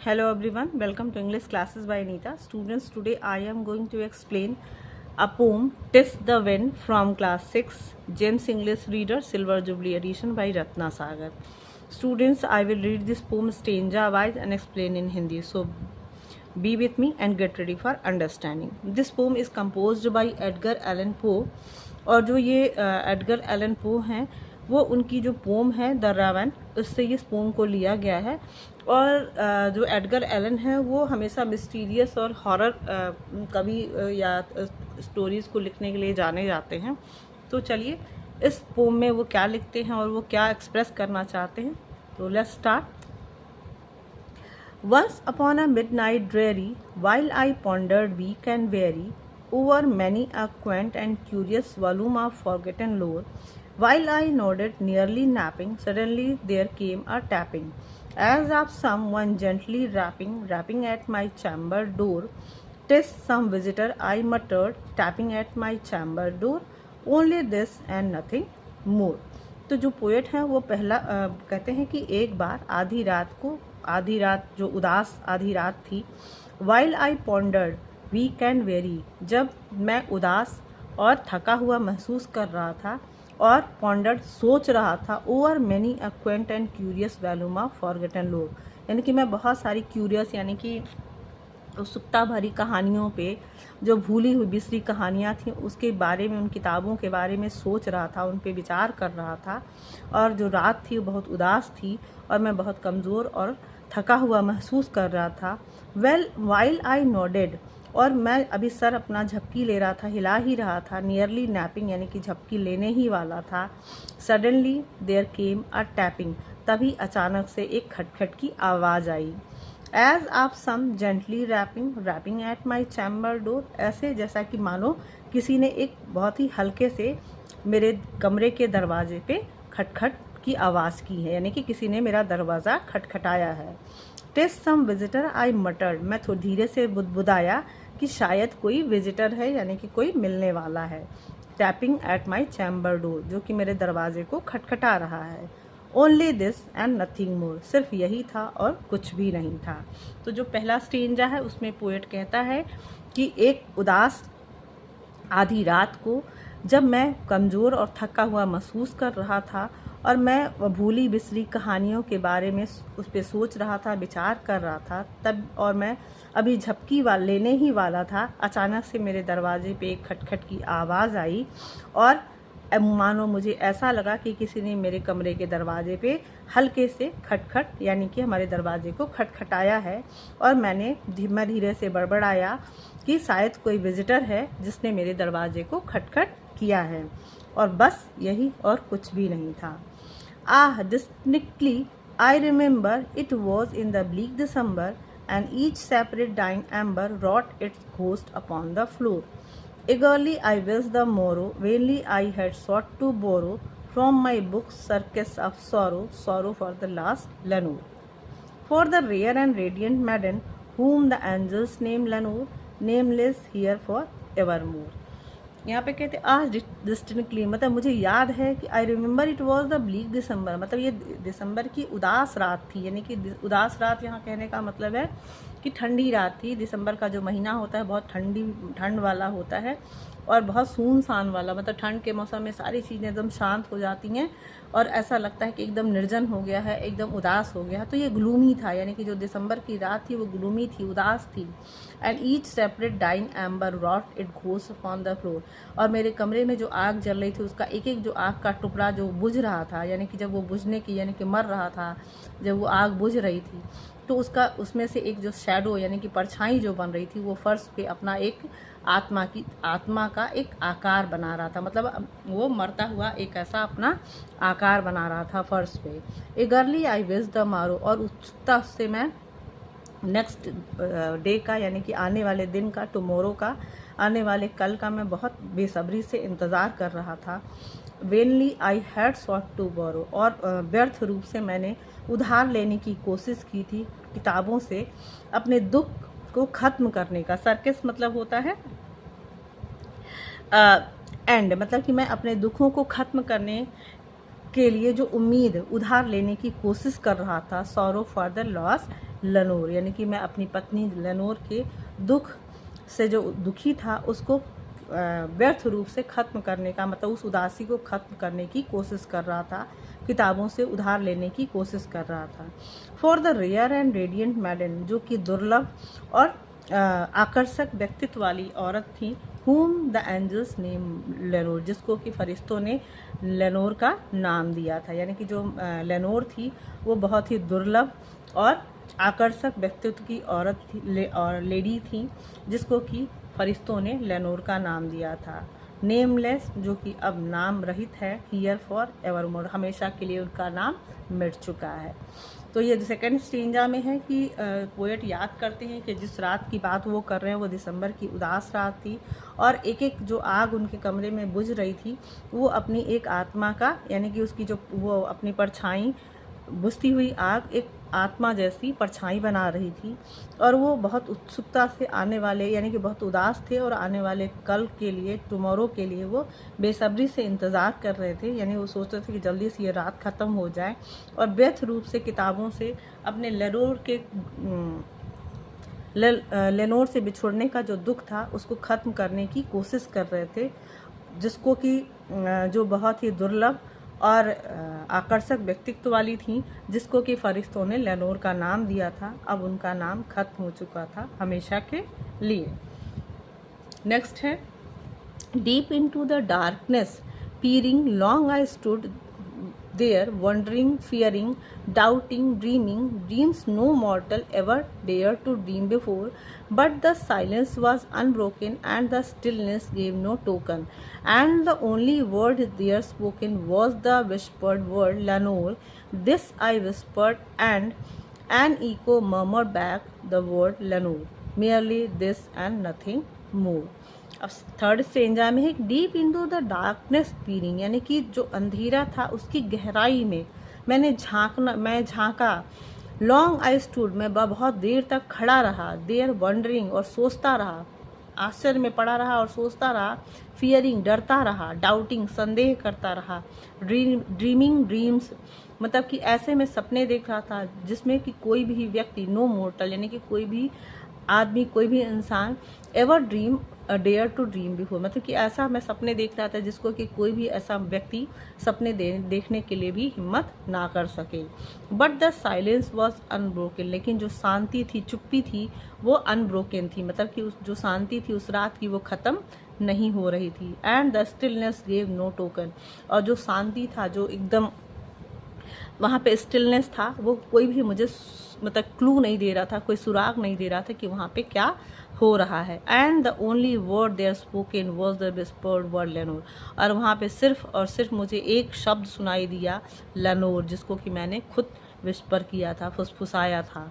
Hello everyone, welcome to English classes by Anita. Students, today I am going to explain a poem "Tis the Wind" from class 6 James English Reader Silver Jubilee edition by Ratna Sagar. Students, I will read this poem stanza wise and explain in Hindi. So be with me and get ready for understanding. This poem is composed by Edgar Allan Poe और जो ये Edgar Allan Poe हैं वो उनकी जो pome है the Ravan उससे इस पोम को लिया गया है। और जो एडगर एलन है वो हमेशा मिस्टीरियस और हॉरर कवि या स्टोरीज़ को लिखने के लिए जाने जाते हैं। तो चलिए इस पोम में वो क्या लिखते हैं और वो क्या एक्सप्रेस करना चाहते हैं। तो let's start. Once upon a midnight dreary, while I pondered weak and weary over many a quaint and curious volume of forgotten lore, while I nodded nearly napping, suddenly there came a tapping, as of someone gently rapping at my chamber door. "'Tis some visitor," I muttered, tapping at my chamber door. "Only this and nothing more." तो जो poet हैं वो पहला कहते हैं कि एक बार आधी रात जो उदास आधी रात थी, while I pondered weak and weary, जब मैं उदास और थका हुआ महसूस कर रहा था और पॉन्डर्ड सोच रहा था over many a quaint and curious volume of forgotten लोग, यानी कि मैं बहुत सारी क्यूरियस यानी कि उत्सुकता भरी कहानियों पे जो भूली हुई बिसरी कहानियाँ थी उसके बारे में, उन किताबों के बारे में सोच रहा था, उन पे विचार कर रहा था। और जो रात थी वो बहुत उदास थी और मैं बहुत कमज़ोर और थका हुआ महसूस कर रहा था। वाइल आई नोडेड, और मैं अभी सर अपना झपकी ले रहा था, हिला ही रहा था। नियरली नैपिंग, यानी कि झपकी लेने ही वाला था। Suddenly there came a tapping, तभी अचानक से एक खटखट की आवाज़ आई। As of some gently rapping at my chamber door, ऐसे जैसा कि मानो किसी ने एक बहुत ही हल्के से मेरे कमरे के दरवाजे पे खटखट की आवाज़ की है, यानी कि किसी ने मेरा दरवाज़ा खटखटाया है। टिस सम विजिटर आई मटर्ड, मैं थोड़ी धीरे से बुदबुदाया कि शायद कोई विजिटर है, यानी कि कोई मिलने वाला है। Tapping eight my chamber door, जो कि मेरे दरवाजे को खटखटा रहा है। Only this and nothing more, सिर्फ यही था और कुछ भी नहीं था। तो जो पहला स्टेंजा है उसमें पोएट कहता है कि एक उदास आधी रात को जब मैं कमज़ोर और थका हुआ महसूस कर रहा था और मैं भूली बिसरी कहानियों के बारे में उस पर सोच रहा था, विचार कर रहा था तब, और मैं अभी झपकी लेने ही वाला था, अचानक से मेरे दरवाजे पे एक खटखट की आवाज़ आई और मानो मुझे ऐसा लगा कि किसी ने मेरे कमरे के दरवाजे पे हल्के से खटखट, यानी कि हमारे दरवाजे को खटखटाया है। और मैं धीरे से बड़बड़ाया कि शायद कोई विजिटर है जिसने मेरे दरवाजे को खटखट किया है, और बस यही और कुछ भी नहीं था। Distinctly I remember it was in the bleak December and each separate dying ember wrought its ghost upon the floor. Eagerly I wished the morrow, vainly I had sought to borrow from my books circus of sorrow for the last Lenore. For the rare and radiant maiden, whom the angels name Lenore, nameless here for evermore. यहाँ पे कहते आज distinctly, मतलब मुझे याद है कि I remember it was the bleak December, मतलब ये दिसंबर की उदास रात थी, यानी कि उदास रात यहाँ कहने का मतलब है कि ठंडी रात थी। दिसंबर का जो महीना होता है बहुत ठंड वाला होता है और बहुत सुनसान वाला, मतलब ठंड के मौसम में सारी चीज़ें एकदम शांत हो जाती हैं और ऐसा लगता है कि एकदम निर्जन हो गया है, एकदम उदास हो गया है। तो ये ग्लूमी था, यानी कि जो दिसंबर की रात थी वो ग्लूमी थी, उदास थी। And each separate dying ember wrought it घोस अपॉन द फ्लोर, और मेरे कमरे में जो आग जल रही थी उसका एक एक जो आग का टुकड़ा जो बुझ रहा था, यानी कि जब वो बुझने की, यानी कि मर रहा था, जब वो आग बुझ रही थी तो उसमें से एक जो शैडो, यानी कि परछाई जो बन रही थी वो फर्श पे अपना एक आत्मा का एक आकार बना रहा था, मतलब वो मरता हुआ एक ऐसा अपना आकार बना रहा था फर्श पे। एगरली आई विश द मारो, और उत्सुकता से मैं नेक्स्ट डे का, यानी कि आने वाले दिन का, टुमोरो का, आने वाले कल का मैं बहुत बेसब्री से इंतज़ार कर रहा था। Vainly I had sought to borrow, और व्यर्थ रूप से मैंने उधार लेने की कोशिश की थी किताबों से अपने दुख को ख़त्म करने का। सर्कस मतलब होता है एंड, मतलब कि मैं अपने दुखों को ख़त्म करने के लिए जो उम्मीद उधार लेने की कोशिश कर रहा था, सॉरो फॉर द लॉस लेनोर, यानी कि मैं अपनी पत्नी लेनोर के दुख से जो दुखी था उसको व्यर्थ रूप से ख़त्म करने का, मतलब उस उदासी को ख़त्म करने की कोशिश कर रहा था, किताबों से उधार लेने की कोशिश कर रहा था। For the rare and radiant maiden, जो कि दुर्लभ और आकर्षक व्यक्तित्व वाली औरत थी, whom द एंजल्स नेम लेनोर, जिसको कि फरिश्तों ने लेनोर का नाम दिया था। यानी कि जो लेनोर थी वो बहुत ही दुर्लभ और आकर्षक व्यक्तित्व की औरत थी और लेडी थी, जिसको कि फरिश्तों ने लेनोर का नाम दिया था। नेमलेस, जो कि अब नाम रहित है, हियर फॉर एवरमोर, हमेशा के लिए उनका नाम मिट चुका है। तो ये सेकंड स्टेंजा में है कि पोएट याद करते हैं कि जिस रात की बात वो कर रहे हैं वो दिसंबर की उदास रात थी, और एक एक जो आग उनके कमरे में बुझ रही थी वो अपनी एक आत्मा का, यानी कि उसकी जो वो अपनी परछाई, बुझती हुई आग एक आत्मा जैसी परछाई बना रही थी, और वो बहुत उत्सुकता से आने वाले, यानी कि बहुत उदास थे और आने वाले कल के लिए, टुमारो के लिए वो बेसब्री से इंतज़ार कर रहे थे। यानी वो सोचते थे कि जल्दी से ये रात ख़त्म हो जाए, और व्यर्थ रूप से किताबों से अपने लेनोर से बिछुड़ने का जो दुख था उसको ख़त्म करने की कोशिश कर रहे थे, जिसको कि जो बहुत ही दुर्लभ और आकर्षक व्यक्तित्व वाली थी, जिसको कि फरिश्तों ने लेनोर का नाम दिया था। अब उनका नाम खत्म हो चुका था हमेशा के लिए। नेक्स्ट है, deep into the darkness peering long I stood there, wondering, fearing, doubting, dreaming dreams no mortal ever dared to dream before. But the silence was unbroken and the stillness gave no token, and the only word there spoken was the whispered word Lenore. This I whispered, and an echo murmured back the word Lenore. Merely this and nothing more. अब third stanza में है, deep into the darkness पीरिंग, यानी कि जो अंधेरा था उसकी गहराई में मैं झांका। लॉन्ग आई स्टूड, मैं बहुत देर तक खड़ा रहा। देयर वंडरिंग, और सोचता रहा, आश्चर्य में पड़ा रहा और सोचता रहा। फियरिंग, डरता रहा। डाउटिंग, संदेह करता रहा। ड्रीमिंग ड्रीम्स, मतलब कि ऐसे में सपने देख रहा था जिसमें कि कोई भी व्यक्ति, नो मोर्टल, यानी कि कोई भी आदमी, कोई भी इंसान, ever dream dare to dream before, मतलब कि ऐसा मैं सपने देख रहा था जिसको कि कोई भी ऐसा व्यक्ति सपने देखने के लिए भी हिम्मत ना कर सके। But the silence was unbroken, लेकिन जो शांति थी, चुप्पी थी, वो अनब्रोकन थी, मतलब कि उस जो शांति थी उस रात की वो ख़त्म नहीं हो रही थी। And the stillness gave no token, और जो शांति था, जो एकदम वहाँ पे स्टिलनेस था, वो कोई भी मुझे मतलब क्लू नहीं दे रहा था, कोई सुराग नहीं दे रहा था कि वहाँ पे क्या हो रहा है। And the only word there spoken was the whispered word Lenore, और वहाँ पे सिर्फ और सिर्फ मुझे एक शब्द सुनाई दिया, लेनोर, जिसको कि मैंने खुद विस्पर किया था, फुसफुसाया था।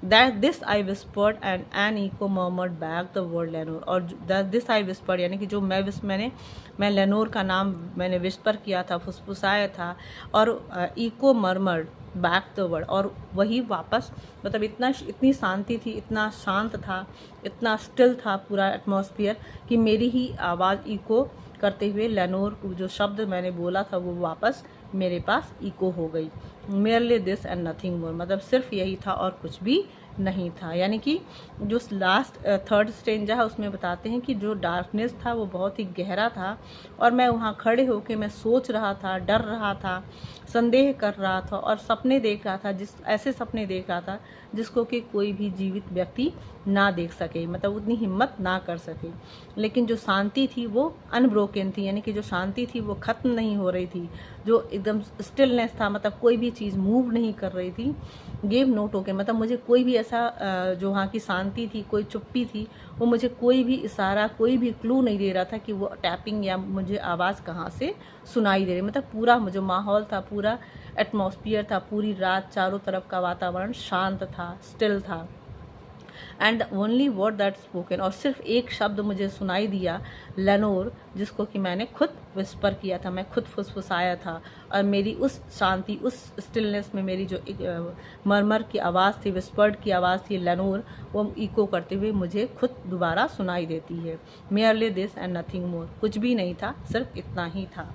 That this I whispered and an echo murmured back the word Lenore, और दिस आई विस्पर्ड, यानी कि जो मैं लेनोर का नाम मैंने विस्पर किया था, फुसफुसाया था, और echo murmured back the word, और वही वापस, मतलब इतनी शांति थी, इतना शांत था, इतना स्टिल था पूरा एटमॉस्फेयर कि मेरी ही आवाज़ इको करते हुए लेनोर जो शब्द मैंने बोला था वो वापस मेरे पास इको हो गई। Merely this and nothing more, मतलब सिर्फ यही था और कुछ भी नहीं था। यानी कि जो लास्ट थर्ड स्टेंजा है उसमें बताते हैं कि जो डार्कनेस था वो बहुत ही गहरा था, और मैं वहाँ खड़े होकर मैं सोच रहा था, डर रहा था, संदेह कर रहा था, और सपने देख रहा था, ऐसे सपने देख रहा था जिसको कि कोई भी जीवित व्यक्ति ना देख सके, मतलब उतनी हिम्मत ना कर सके। लेकिन जो शांति थी वो अनब्रोकन थी, यानी कि जो शांति थी वो ख़त्म नहीं हो रही थी, जो एकदम स्टिलनेस था, मतलब कोई भी चीज़ मूव नहीं कर रही थी। गेव नो टोकन, मतलब मुझे कोई भी ऐसा जो वहाँ की शांति थी, कोई चुप्पी थी, वो मुझे कोई भी इशारा, कोई भी क्लू नहीं दे रहा था कि वो टैपिंग या मुझे आवाज़ कहाँ से सुनाई दे रही। मतलब पूरा जो माहौल था, पूरा एटमॉस्फियर था, पूरी रात चारों तरफ का वातावरण शांत था, स्टिल था। And only word that spoken, और सिर्फ एक शब्द मुझे सुनाई दिया, लेनोर, जिसको कि मैंने खुद विस्पर किया था, मैं खुद फुसफुसाया था, और मेरी उस शांति, उस स्टिलनेस में मेरी जो मरमर की आवाज़ थी, विस्पर्ड की आवाज़ थी, लेनोर, वो इको करते हुए मुझे खुद दोबारा सुनाई देती है। Merely this and nothing more, कुछ भी नहीं था, सिर्फ इतना ही था।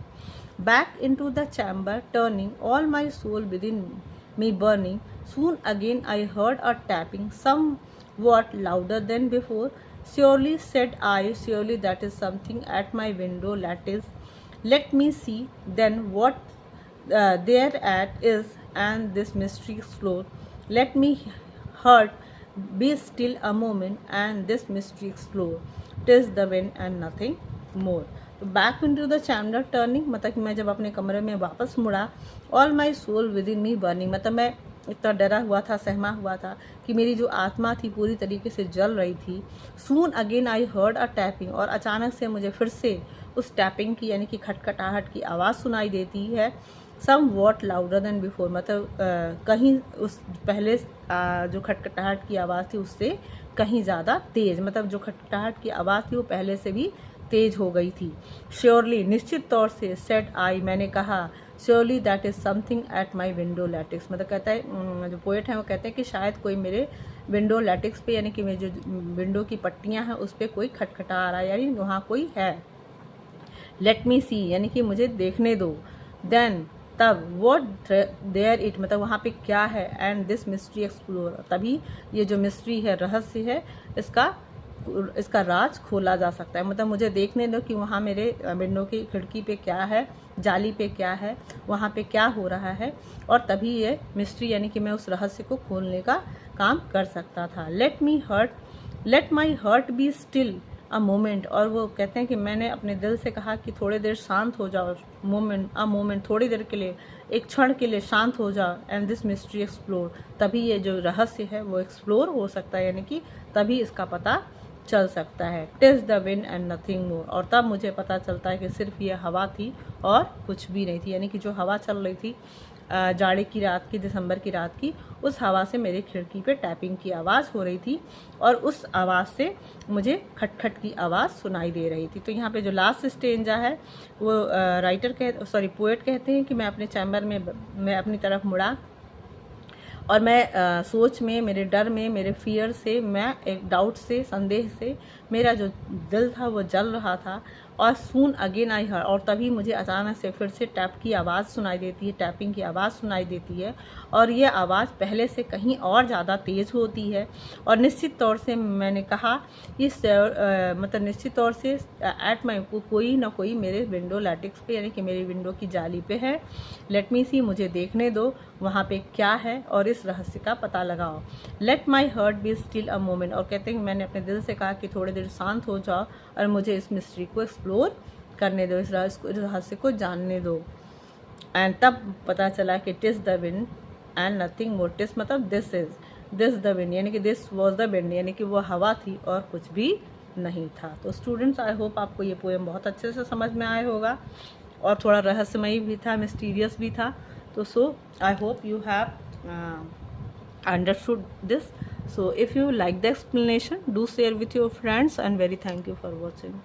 back into the chamber, turning, all my soul within me burning. Soon again I heard a tapping, somewhat louder than before. Surely, said I, surely that is something at my window lattice. Let me see then what thereat is, and this mystery explore. Let me heart be still a moment, and this mystery explore. 'Tis the wind and nothing more. तो back into the chamber turning, मतलब कि मैं जब अपने कमरे में वापस मुड़ा, all my soul within me burning, मतलब मैं इतना डरा हुआ था, सहमा हुआ था कि मेरी जो आत्मा थी पूरी तरीके से जल रही थी. Soon again I heard a tapping, और अचानक से मुझे फिर से उस टैपिंग की यानी कि खटखटाहट की आवाज़ सुनाई देती है. Somewhat louder than before, मतलब कहीं उस पहले जो खटखटाहट की आवाज़ थी उससे कहीं ज़्यादा तेज़, मतलब जो खटखटाहट की आवाज़ थी वो पहले से भी तेज हो गई थी. श्योरली, निश्चित तौर से, सेड आई, मैंने कहा, surely that is something at my window lattice, मतलब कहता है जो पोएट हैं वो कहते हैं कि शायद कोई मेरे विंडो लैटिक्स पे यानी कि मेरी जो विंडो की पट्टियां हैं उस पर कोई खटखटा आ रहा है, यानी वहाँ कोई है. लेट मी सी, यानी कि मुझे देखने दो. देन, तब, वॉट देयर इट, मतलब वहाँ पे क्या है. एंड दिस मिस्ट्री एक्सप्लोर, तभी ये जो मिस्ट्री है, रहस्य है, इसका राज खोला जा सकता है. मतलब मुझे देखने दो कि वहाँ मेरे विंडो की खिड़की पे क्या है, जाली पे क्या है, वहाँ पे क्या हो रहा है, और तभी ये मिस्ट्री यानी कि मैं उस रहस्य को खोलने का काम कर सकता था. Let my hurt be still a moment, और वो कहते हैं कि मैंने अपने दिल से कहा कि थोड़ी देर शांत हो जाओ. मोमेंट, थोड़ी देर के लिए, एक क्षण के लिए शांत हो जाओ. एंड दिस मिस्ट्री एक्सप्लोर, तभी ये जो रहस्य है वो एक्सप्लोर हो सकता है, यानी कि तभी इसका पता चल सकता है. टिज the wind and nothing more, और तब मुझे पता चलता है कि सिर्फ ये हवा थी और कुछ भी नहीं थी. यानी कि जो हवा चल रही थी जाड़े की रात की, दिसंबर की रात की, उस हवा से मेरी खिड़की पे टैपिंग की आवाज़ हो रही थी, और उस आवाज़ से मुझे खटखट की आवाज़ सुनाई दे रही थी. तो यहाँ पे जो लास्ट स्टेंजा है वो पोएट कहते हैं कि मैं अपने चैम्बर में मैं अपनी तरफ मुड़ा, और मैं सोच में, मेरे डर में, मेरे फियर से, मैं एक डाउट से, संदेह से मेरा जो दिल था वो जल रहा था. और सून अगेन आई हर, और तभी मुझे अचानक से फिर से टैप की आवाज़ सुनाई देती है, टैपिंग की आवाज़ सुनाई देती है, और ये आवाज़ पहले से कहीं और ज़्यादा तेज़ होती है. और निश्चित तौर से मैंने कहा इस मतलब निश्चित तौर से एट माई, कोई ना कोई मेरे विंडो लैटिक्स पे यानी कि मेरी विंडो की जाली पे है. लेट मी सी, मुझे देखने दो वहाँ पे क्या है, और इस रहस्य का पता लगाओ. Let my hurt be still a moment, और कहते हैं मैंने अपने दिल से कहा कि थोड़ी देर शांत हो जाओ और मुझे इस मिस्ट्री को एक्सप्लोर करने दो, इस रहस्य को जानने दो. एंड तब पता चला कि TISS the wind and nothing more. TISS मतलब दिस द विंड, यानी कि दिस वॉज द विंड, यानी कि वो हवा थी और कुछ भी नहीं था. तो स्टूडेंट्स, आई होप आपको ये पोएम बहुत अच्छे से समझ में आया होगा, और थोड़ा रहस्यमयी भी था, मिस्टीरियस भी था. तो so I hope you have understood this. So if you like the explanation, do share with your friends, and very thank you for watching.